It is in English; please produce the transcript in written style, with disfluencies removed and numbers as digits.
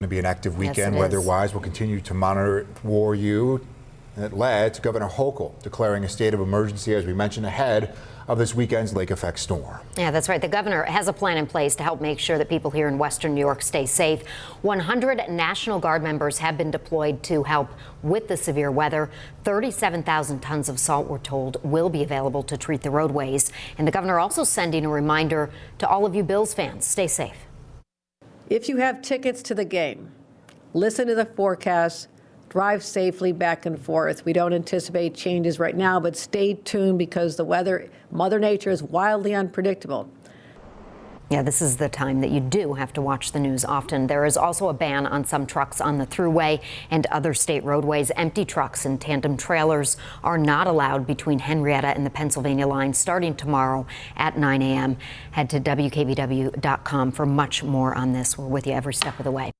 To be an active weekend Yes, weather-wise. We'll continue to monitor it for you. And it led to Governor Hochul declaring a state of emergency, as we mentioned, ahead of this weekend's lake effect storm. Yeah, that's right. The governor has a plan in place to help make sure that people here in western New York stay safe. 100 National Guard members have been deployed to help with the severe weather. 37,000 tons of salt, we're told, will be available to treat the roadways. And the governor also sending a reminder to all of you Bills fans, stay safe. If you have tickets to the game, listen to the forecast, drive safely back and forth. We don't anticipate changes right now, but stay tuned because the weather, Mother Nature is wildly unpredictable. Yeah, this is the time that you do have to watch the news often. There is also a ban on some trucks on the Thruway and other state roadways. Empty trucks and tandem trailers are not allowed between Henrietta and the Pennsylvania line starting tomorrow at 9 a.m. Head to WKBW.com for much more on this. We're with you every step of the way.